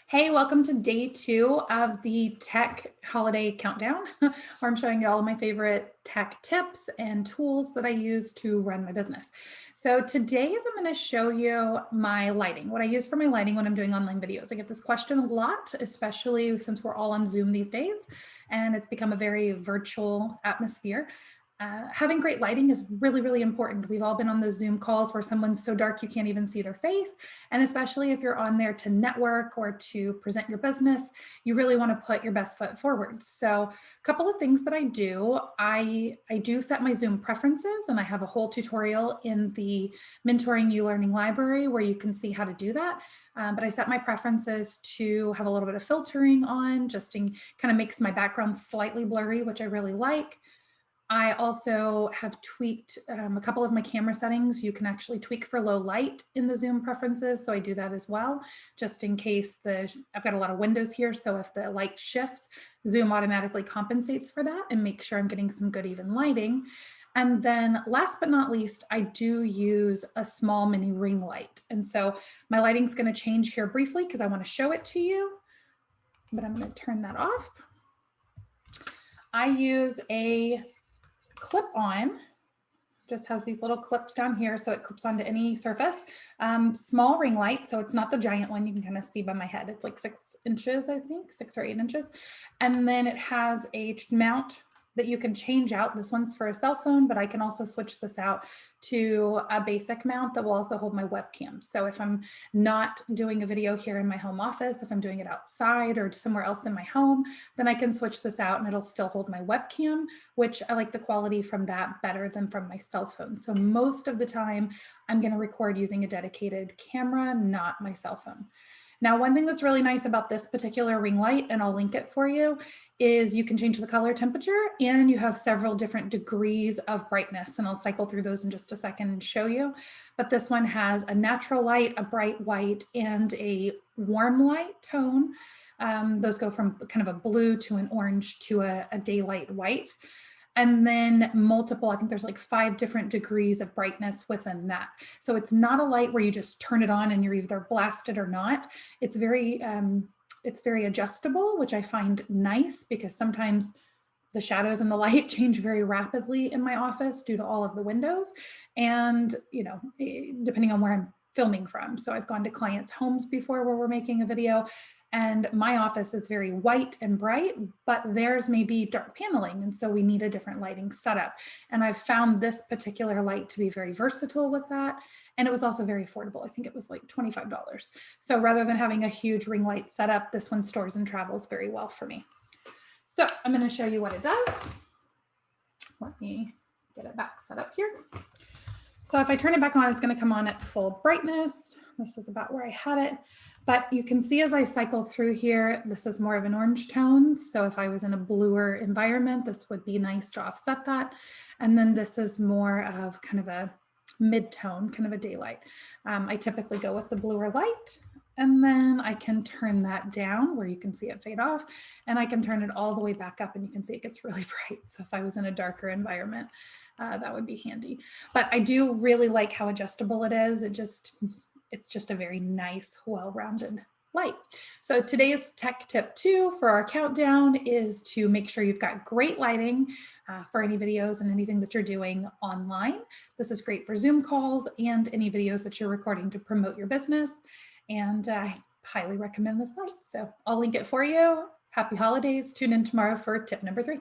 Hey, welcome to day 2 of the tech holiday countdown, where I'm showing you all of my favorite tech tips and tools that I use to run my business. So today's I'm going to show you my lighting, what I use for my lighting when I'm doing online videos. I get this question a lot, especially since we're all on Zoom these days, and it's become a very virtual atmosphere. Having great lighting is really, really important. We've all been on those Zoom calls where someone's so dark you can't even see their face. And especially if you're on there to network or to present your business, you really want to put your best foot forward. So a couple of things that I do, I do set my Zoom preferences, and I have a whole tutorial in the MentoringU learning library where you can see how to do that. But I set my preferences to have a little bit of filtering on, just in kind of makes my background slightly blurry, which I really like. I also have tweaked a couple of my camera settings. You can actually tweak for low light in the Zoom preferences. So I do that as well, just in case I've got a lot of windows here. So if the light shifts, Zoom automatically compensates for that and make sure I'm getting some good even lighting. And then last but not least, I do use a small mini ring light. And so my lighting's going to change here briefly because I want to show it to you, but I'm going to turn that off. I use a clip on, just has these little clips down here, so it clips onto any surface. Small ring light, so it's not the giant one you can kind of see by my head. It's like 6 inches, I think, 6 or 8 inches. And then it has a mount that you can change out. This one's for a cell phone, but I can also switch this out to a basic mount that will also hold my webcam. So if I'm not doing a video here in my home office, if I'm doing it outside or somewhere else in my home, then I can switch this out and it'll still hold my webcam, which I like the quality from that better than from my cell phone. So most of the time I'm going to record using a dedicated camera, not my cell phone. Now, one thing that's really nice about this particular ring light, and I'll link it for you, is you can change the color temperature and you have several different degrees of brightness. And I'll cycle through those in just a second and show you. But this one has a natural light, a bright white, and a warm light tone. Those go from kind of a blue to an orange to a daylight white. And then multiple, I think there's like 5 different degrees of brightness within that. So it's not a light where you just turn it on and you're either blasted or not. It's very adjustable, which I find nice because sometimes the shadows and the light change very rapidly in my office due to all of the windows. And, depending on where I'm filming from. So I've gone to clients' homes before where we're making a video, and my office is very white and bright, but theirs may be dark paneling. And so we need a different lighting setup. And I've found this particular light to be very versatile with that. And it was also very affordable. I think it was like $25. So rather than having a huge ring light setup, this one stores and travels very well for me. So I'm going to show you what it does. Let me get it back set up here. So if I turn it back on, it's going to come on at full brightness. This is about where I had it. But you can see as I cycle through here, this is more of an orange tone. So if I was in a bluer environment, this would be nice to offset that. And then this is more of kind of a mid-tone, kind of a daylight. I typically go with the bluer light. And then I can turn that down where you can see it fade off, and I can turn it all the way back up and you can see it gets really bright. So if I was in a darker environment, that would be handy. But I do really like how adjustable it is. It's just a very nice, well-rounded light. So today's tech tip 2 for our countdown is to make sure you've got great lighting for any videos and anything that you're doing online. This is great for Zoom calls and any videos that you're recording to promote your business. And I highly recommend this light. So I'll link it for you. Happy holidays. Tune in tomorrow for tip number 3.